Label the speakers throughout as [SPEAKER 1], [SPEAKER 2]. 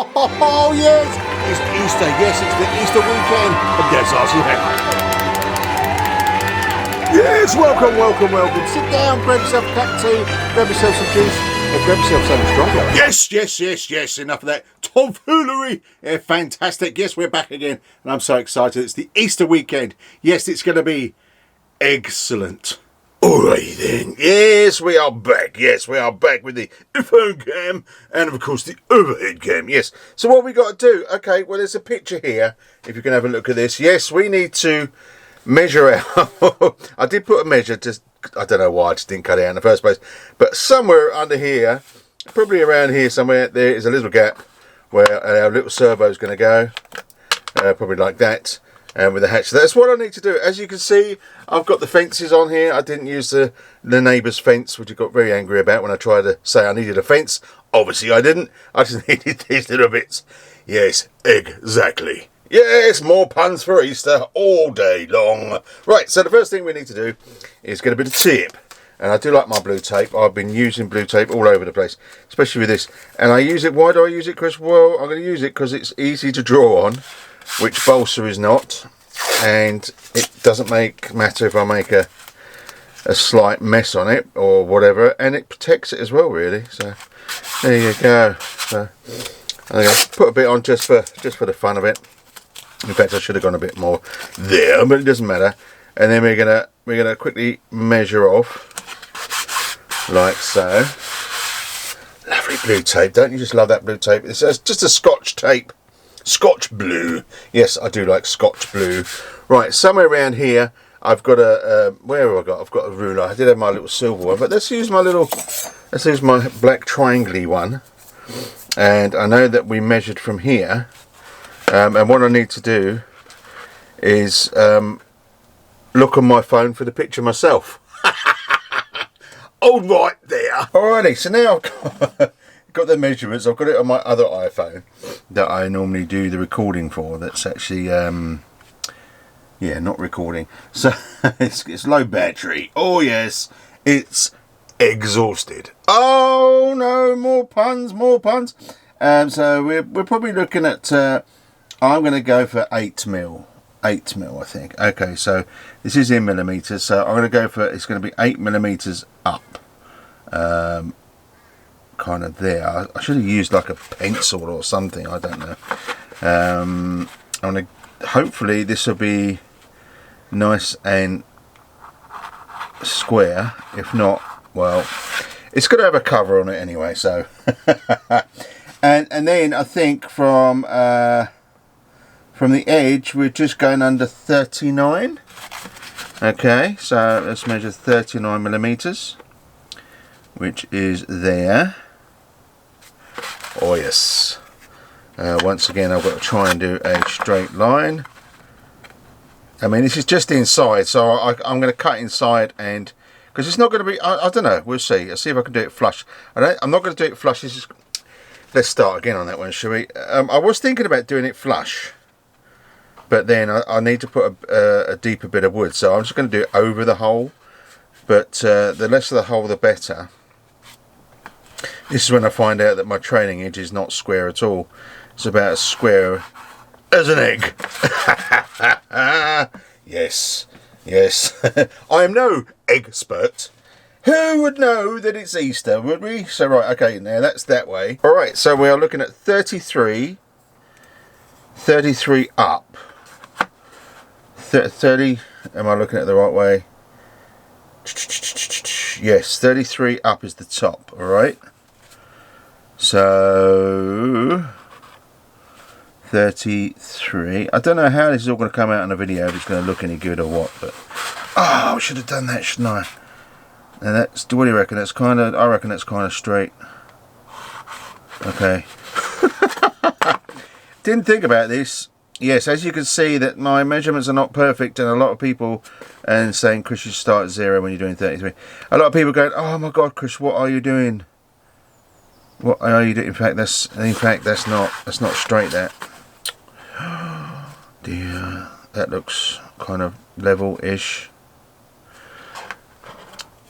[SPEAKER 1] Oh yes, it's Easter. Yes, it's the Easter weekend. And that's us, Yes, welcome. Sit down, grab yourself a cup of tea, grab yourself some juice, or grab yourself something stronger. Yes. Enough of that tomfoolery. Yeah, fantastic. Yes, we're back again, and I'm so excited. It's the Easter weekend. Yes, it's going to be excellent. Alright then, yes we are back with the phone cam and of course the overhead cam, yes. So what we got to do, okay, well there's a picture here, if you can have a look at this. Yes, we need to measure out, I did put a measure, just, I don't know why I just didn't cut it out in the first place, but somewhere under here, probably around here somewhere, there is a little gap where our little servo is going to go, probably like that. And with the hatch, that's what I need to do. As you can see, I've got the fences on here. I didn't use the neighbour's fence, which I got very angry about when I tried to say I needed a fence. Obviously I didn't. I just needed these little bits. Yes, exactly. Yes, more puns for Easter all day long. Right, so the first thing we need to do is get a bit of tape. And I do like my blue tape. I've been using blue tape all over the place, especially with this. And I use it, why do I use it, Chris? Well, I'm going to use it because it's easy to draw on, which balsa is not, and it doesn't matter if I make a slight mess on it or whatever, and it protects it as well, really. So there you go. So I'm going to put a bit on just for the fun of it. In fact, I should have gone a bit more there, but it doesn't matter. And then we're gonna quickly measure off like so. Lovely blue tape. Don't you just love that blue tape? It's just a Scotch tape. Scotch blue. Yes, I do like Scotch blue. Right, somewhere around here I've got where have I got? I've got a ruler. I did have my little silver one, but let's use my black triangle-y one. And I know that we measured from here. And what I need to do is look on my phone for the picture myself. All right there. Alrighty, so now I've got the measurements. I've got it on my other iPhone that I normally do the recording for. That's actually yeah, not recording. So it's low battery. Oh yes, it's exhausted. Oh no, more puns. So we're probably looking at I'm going to go for 8mm. 8mm, I think. Okay, so this is in millimeters, so I'm going to go for, it's going to be 8mm up. Kind of there. I should have used like a pencil or something, I don't know. I'm going to, hopefully this will be nice and square. If not, well, it's going to have a cover on it anyway, so. and then I think from the edge we're just going under 39. Okay, so let's measure 39mm, which is there. Oh yes. Once again I've got to try and do a straight line. I mean, this is just inside, so I'm going to cut inside, and because it's not going to be, I don't know, we'll see. I'll see if I can do it flush. I'm not going to do it flush. Let's start again on that one, shall we? I was thinking about doing it flush, but then I need to put a deeper bit of wood, so I'm just going to do it over the hole. But the less of the hole the better. This is when I find out that my trailing edge is not square at all. It's about as square as an egg. Yes. I am no expert. Who would know that it's Easter, would we? So right, okay, now that's that way. Alright, so we are looking at 33 up. 30, am I looking at it the right way? Yes, 33 up is the top, alright? So 33. I don't know how this is all going to come out in a video, if it's going to look any good or what, but oh, I should have done that, shouldn't I? And that's, what do you reckon? That's kind of, I reckon that's kind of straight. Okay. Didn't think about this. Yes, as you can see that my measurements are not perfect, and a lot of people and saying, Chris, you start at 0 when you're doing 33. A lot of people going, oh my God, Chris, what are you doing? What are you doing? In fact, that's not straight. That. Dear, that looks kind of level-ish.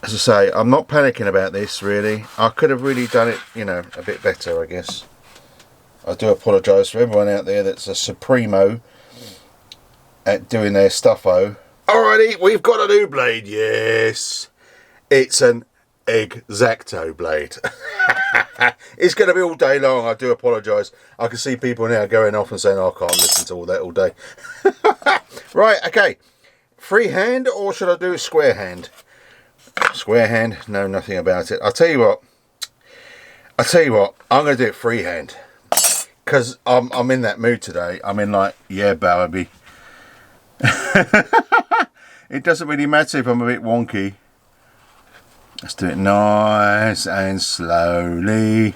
[SPEAKER 1] As I say, I'm not panicking about this really. I could have really done it, you know, a bit better, I guess. I do apologise for everyone out there that's a supremo at doing their stuffo. Alrighty, we've got a new blade, yes. It's an X-Acto blade. It's going to be all day long, I do apologise. I can see people now going off and saying, oh, I can't listen to all that all day. Right, okay. Freehand or should I do square hand? Square hand, know nothing about it. I'll tell you what, I'm going to do it freehand. Because I'm in that mood today. I'm in like, yeah, baby. It doesn't really matter if I'm a bit wonky. Let's do it nice and slowly.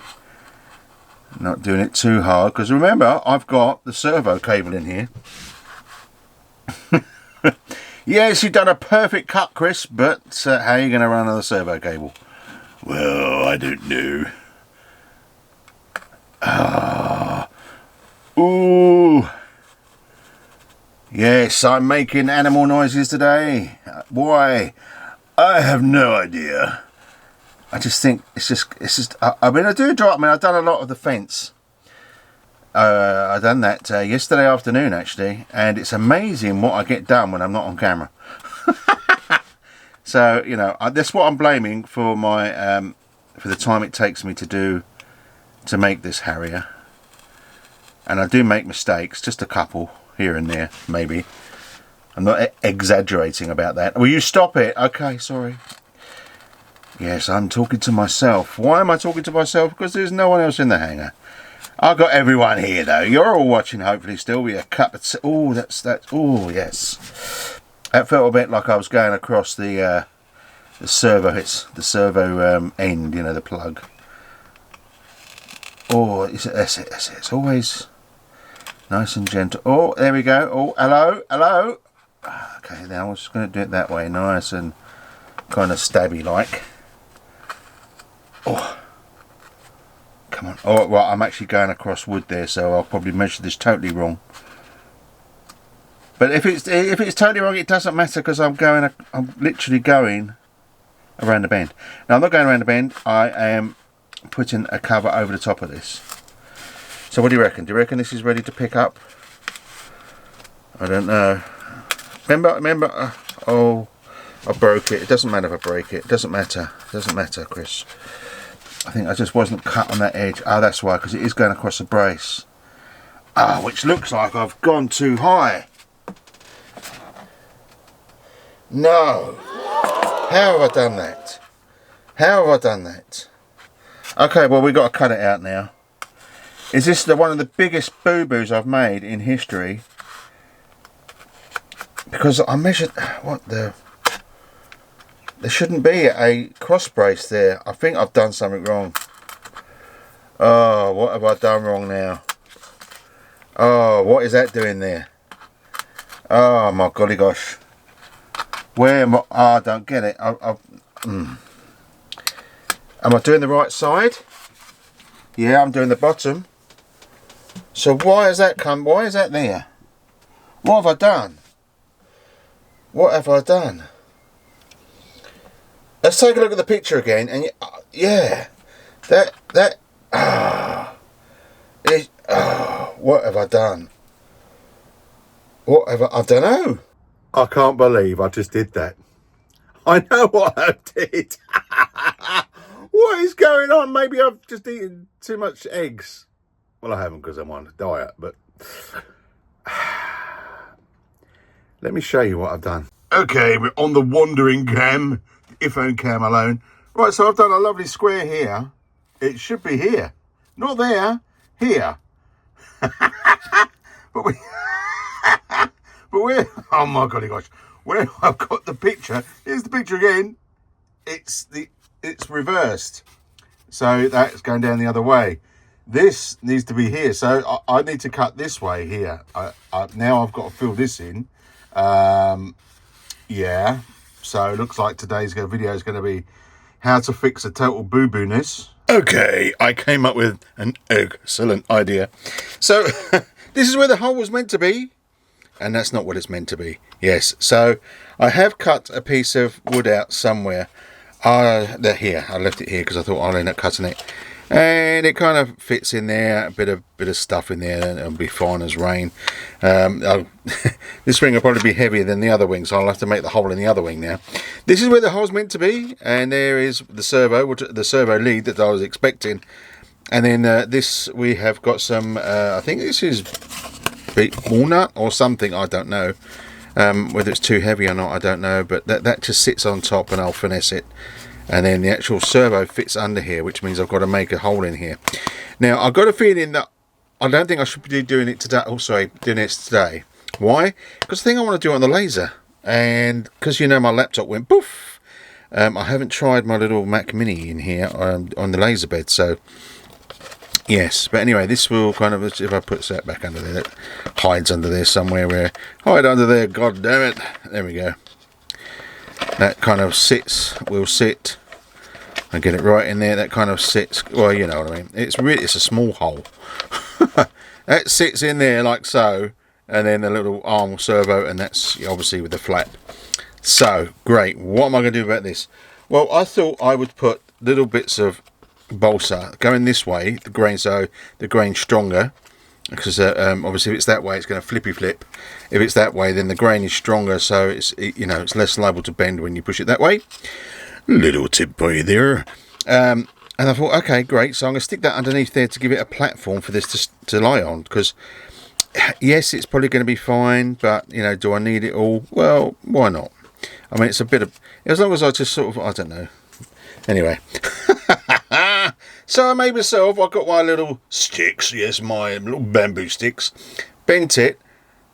[SPEAKER 1] Not doing it too hard. Because remember, I've got the servo cable in here. Yes, you've done a perfect cut, Chris. But how are you going to run on the servo cable? Well, I don't know. Ooh. Yes, I'm making animal noises today. Why? I have no idea. I just think it's just. I mean, I've done a lot of the fence. I done that yesterday afternoon actually, and it's amazing what I get done when I'm not on camera. So you know, that's what I'm blaming for my for the time it takes me to make this Harrier. And I do make mistakes, just a couple here and there, maybe. I'm not exaggerating about that. Will you stop it? Okay, sorry. Yes, I'm talking to myself. Why am I talking to myself? Because there's no one else in the hangar. I've got everyone here, though. You're all watching, hopefully, still with a cup of tea. Oh, that's. Oh, yes. That felt a bit like I was going across the servo. It's the servo end, you know, the plug. Oh, that's it. It's always nice and gentle. Oh, there we go. Oh, hello. Okay, now I'm just going to do it that way, nice and kind of stabby-like. Oh, come on. Oh, right, I'm actually going across wood there, so I'll probably measure this totally wrong. But if it's totally wrong, it doesn't matter because I'm literally going around the bend. Now I'm not going around the bend. I am putting a cover over the top of this. So what do you reckon? Do you reckon this is ready to pick up? I don't know. Remember. Oh, I broke it. It doesn't matter if I break it. It doesn't matter. It doesn't matter, Chris. I think I just wasn't cut on that edge. Oh, that's why, because it is going across the brace. Ah, which looks like I've gone too high. No. How have I done that? How have I done that? Okay, well, we've got to cut it out now. Is this one of the biggest boo-boos I've made in history? Because I measured... What the... There shouldn't be a cross brace there. I think I've done something wrong. Oh, what have I done wrong now? Oh, what is that doing there? Oh, my golly gosh. Where am I? Oh, I don't get it. Am I doing the right side? Yeah, I'm doing the bottom. So why has that come? Why is that there? What have I done? What have I done? Let's take a look at the picture again, and yeah, what have I done? I don't know. I can't believe I just did that. I know what I did. What is going on? Maybe I've just eaten too much eggs. Well, I haven't because I'm on a diet, but let me show you what I've done. Okay, we're on the wandering cam, iPhone cam alone. Right, so I've done a lovely square here. It should be here. Not there, here. but where, oh my golly gosh, where I've got the picture, here's the picture again. It's reversed. So that's going down the other way. This needs to be here. So I need to cut this way here. Now I've got to fill this in. Yeah. So it looks like today's video is going to be how to fix a total boo-boo-ness. Okay, I came up with an excellent idea. So this is where the hole was meant to be. And that's not what it's meant to be. Yes, so I have cut a piece of wood out somewhere. They're here. I left it here because I thought I'll end up cutting it. and it kind of fits in there. A bit of stuff in there, and it'll be fine as rain. This wing will probably be heavier than the other wing, so I'll have to make the hole in the other wing now. This is where the hole's meant to be, and there is the servo lead that I was expecting. And then this, we have got some, I think this is walnut or something, I don't know. Whether it's too heavy or not, I don't know, but that just sits on top, and I'll finesse it. And then the actual servo fits under here, which means I've got to make a hole in here. Now, I've got a feeling that I don't think I should be doing it today. Oh, sorry, doing it today. Why? Because the thing I want to do on the laser, and because, you know, my laptop went poof. I haven't tried my little Mac Mini in here on the laser bed, so yes. But anyway, this will kind of, if I put that back under there, that hides under there somewhere. Where hide under there, god damn it. There we go. That kind of will sit. I get it right in there. That kind of sits. Well, you know what I mean. It's a small hole. That sits in there like so, and then the little arm servo, and that's obviously with the flap. So great. What am I going to do about this? Well, I thought I would put little bits of balsa going this way, the grain, so the grain's stronger. Because obviously if it's that way, it's going to flippy flip. If it's that way, then the grain is stronger, so it's less liable to bend when you push it that way. Little tip for you there. And I thought, okay, great. So I'm going to stick that underneath there to give it a platform for this to lie on. Because yes, it's probably going to be fine, but do I need it all? Well, why not? I mean, it's a bit of, as long as I just sort of, I don't know. Anyway. So I made myself, I got my little sticks, yes, my little bamboo sticks, bent it,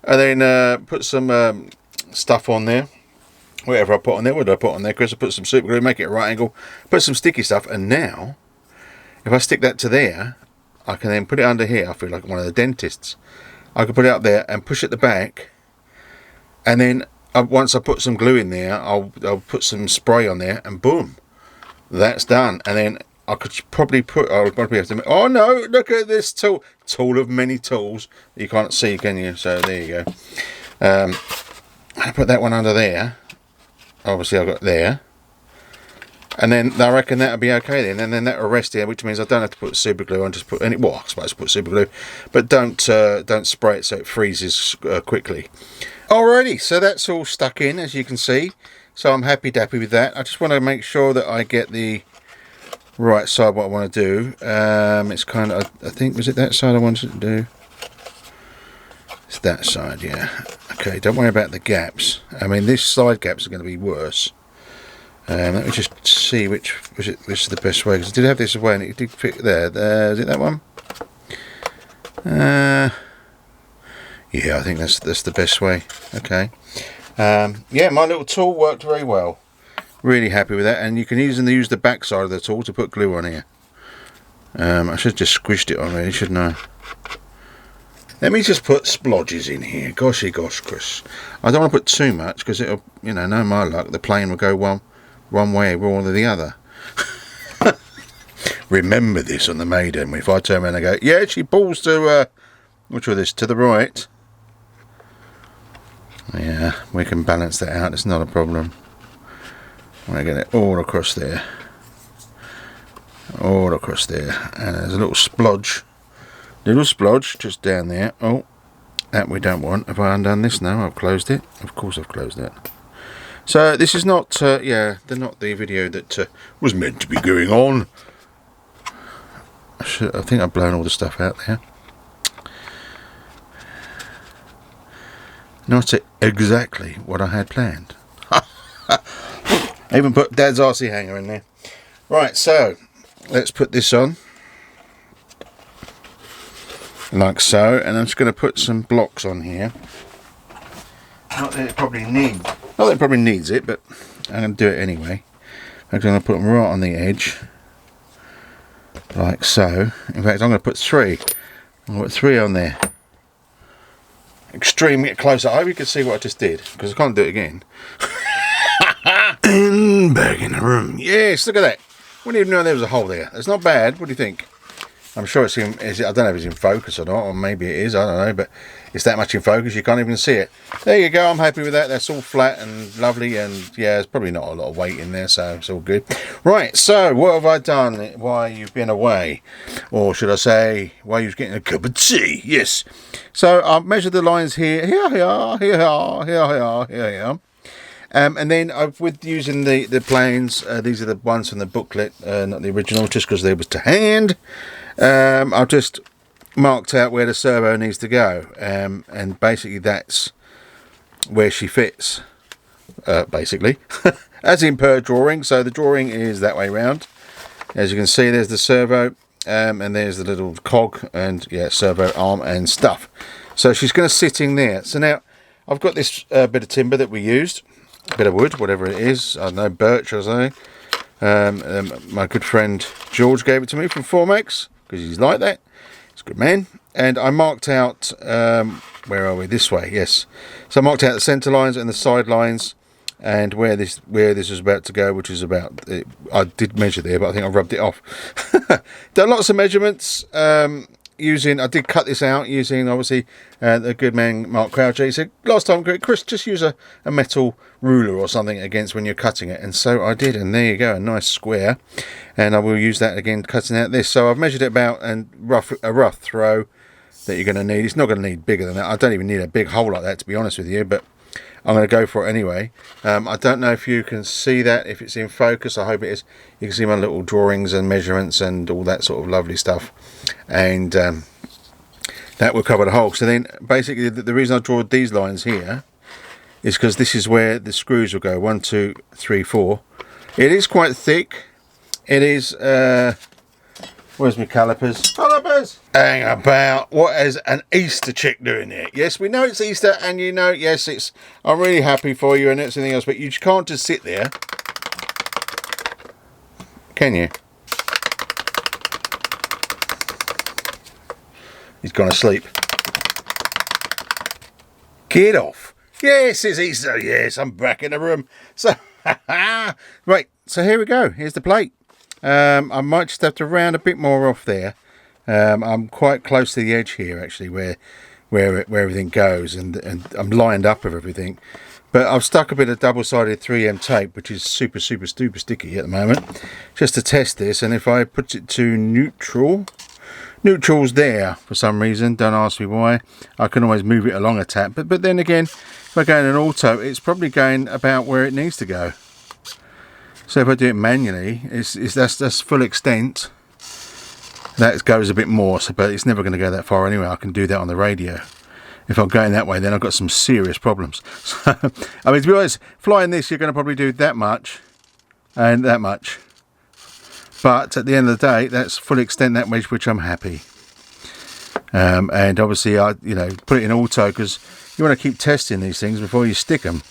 [SPEAKER 1] and then put some stuff on there. Whatever I put on there, what did I put on there? Chris, I put some super glue, make it a right angle, put some sticky stuff, and now, if I stick that to there, I can then put it under here. I feel like one of the dentists. I can put it up there and push at the back, and then once I put some glue in there, I'll put some spray on there, and boom, that's done. And then I could probably have to. Oh no! Look at this tool of many tools. You can't see, can you? So there you go. I put that one under there. Obviously, I've got there, and then I reckon that'll be okay then. And then that'll rest here, which means I don't have to put super glue on. Just put any. Well, I suppose put super glue, but don't spray it so it freezes quickly. Alrighty, so that's all stuck in, as you can see. So I'm happy dappy with that. I just want to make sure that I get the right side what I want to do. It's kind of, I think, was it that side I wanted to do? It's that side, yeah. Okay, don't worry about the gaps. I mean, these side gaps are going to be worse. Let me just see which is the best way, because I did have this away and it did fit there. Is it that one? Yeah, I think that's the best way. Okay. Yeah, my little tool worked very well. Really happy with that, and you can easily use the back side of the tool to put glue on here. I should have just squished it on really, shouldn't I? Let me just put splodges in here. Goshy gosh, Chris. I don't want to put too much, because it'll, no my luck, the plane will go one way or the other. Remember this on the Maiden. If I turn around and go, yeah, she pulls to, which was this, to the right. Yeah, we can balance that out, it's not a problem. I'm going to get it all across there. All across there. And there's a little splodge. Little splodge just down there. Oh, that we don't want. Have I undone this now? I've closed it. Of course I've closed it. So this is not, they're not the video that was meant to be going on. I think I've blown all the stuff out there. Not exactly what I had planned. I even put Dad's RC hanger in there. Right, so let's put this on. Like so, and I'm just going to put some blocks on here. Not that it probably needs it, but I'm going to do it anyway. I'm going to put them right on the edge. Like so. In fact, I'm going to put 3. I'm going to put 3 on there. Extremely close. I hope you can see what I just did, because I can't do it again. And back in the room. Yes, look at that. Wouldn't even know there was a hole there. That's not bad. What do you think? I'm sure it's in, I don't know if it's in focus or not, or maybe it is, I don't know, but it's that much in focus you can't even see it. There you go, I'm happy with that. That's all flat and lovely, and yeah, there's probably not a lot of weight in there, so it's all good. Right, so what have I done while you've been away? Or should I say, while you're getting a cup of tea? Yes. So I've measured the lines here. Here they are, here they are, here they are, here they are. And then with using the planes, these are the ones from the booklet, not the original, just because they was to hand. I've just marked out where the servo needs to go, and basically that's where she fits, basically, as in per drawing. So the drawing is that way round. As you can see, there's the servo, and there's the little cog, and yeah, servo arm and stuff. So she's going to sit in there. So now I've got this bit of timber that we used. A bit of wood, whatever it is, I don't know, birch or something. My good friend George gave it to me from Formex, because he's like that. He's a good man. And I marked out, where are we? This way, yes. So I marked out the centre lines and the side lines, and where this was about to go, which is about, I did measure there, but I think I rubbed it off. There are lots of measurements. I did cut this out using, obviously, the good man Mark Croucher. He said last time, Chris, just use a metal ruler or something against when you're cutting it, and so I did, and there you go, a nice square, and I will use that again cutting out this. So I've measured it about, and a rough throw that you're going to need. It's not going to need bigger than that. I don't even need a big hole like that, to be honest with you, but I'm going to go for it anyway. I don't know if you can see that, if it's in focus. I hope it is. You can see my little drawings and measurements and all that sort of lovely stuff, and that will cover the hole. So then basically the reason I draw these lines here is because this is where the screws will go. 1, 2, 3, 4. It is quite thick. It is where's my calipers? Hang about. What is an Easter chick doing here? Yes, we know it's Easter, and you know, yes, it's, I'm really happy for you and everything else, but you can't just sit there, can you? He's gone to sleep. Get off. Yes, it's Easter. Yes, I'm back in the room. So, right, so here we go. Here's the plate. I might just have to round a bit more off there. I'm quite close to the edge here, actually, where everything goes, and I'm lined up with everything. But I've stuck a bit of double-sided 3M tape, which is super sticky at the moment, just to test this. And if I put it to neutral's there for some reason, don't ask me why. I can always move it along a tap, but then again, if I go in an auto, it's probably going about where it needs to go. So if I do it manually, that's full extent. That goes a bit more, but it's never going to go that far anyway. I can do that on the radio. If I'm going that way, then I've got some serious problems. So, I mean, to be honest, flying this, you're going to probably do that much and that much. But at the end of the day, that's full extent that much, which I'm happy. And obviously, I put it in auto because you want to keep testing these things before you stick them.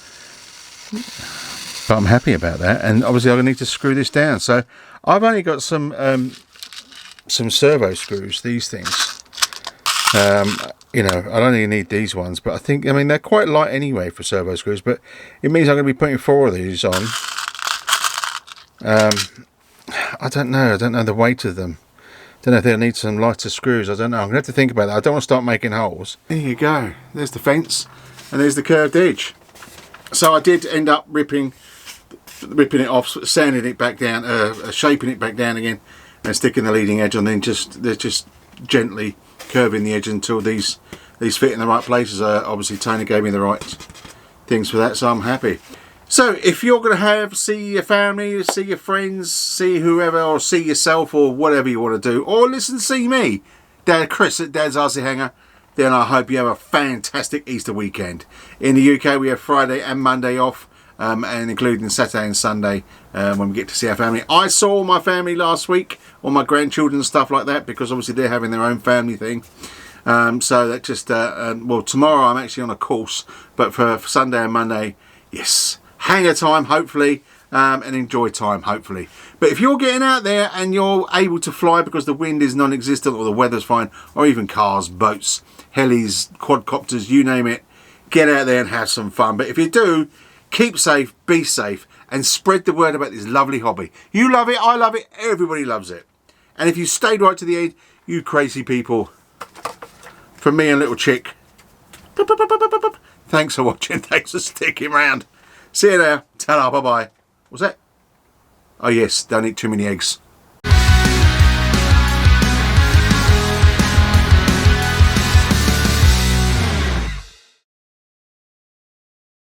[SPEAKER 1] But I'm happy about that, and obviously I need to screw this down. So I've only got some servo screws. These things, I don't even need these ones, but I mean they're quite light anyway for servo screws. But it means I'm going to be putting 4 of these on. I don't know the weight of them. Don't know if they'll need some lighter screws. I don't know. I'm going to have to think about that. I don't want to start making holes. There you go. There's the fence, and there's the curved edge. So I did end up ripping it off, sanding it back down, shaping it back down again, and sticking the leading edge on. Then just gently curving the edge until these fit in the right places. Obviously, Tony gave me the right things for that, so I'm happy. So if you're going to see your family, see your friends, see whoever, or see yourself, or whatever you want to do, or see me, Dad Chris at Dad's RC Hangar, then I hope you have a fantastic Easter weekend. In the UK, we have Friday and Monday off, and including Saturday and Sunday when we get to see our family. I saw my family last week, all my grandchildren and stuff like that, because obviously they're having their own family thing. So that just, well, tomorrow I'm actually on a course, but for Sunday and Monday, yes, hangar time, hopefully, and enjoy time, hopefully. But if you're getting out there and you're able to fly because the wind is non-existent or the weather's fine, or even cars, boats, helis, quadcopters, you name it, get out there and have some fun. But if you do, keep safe, be safe, and spread the word about this lovely hobby. You love it, I love it, everybody loves it. And if you stayed right to the end, You crazy people. From me and little chick. Thanks for watching. Thanks for sticking around. See you there. Ta-ra, bye-bye. What's that? Oh yes, don't eat too many eggs.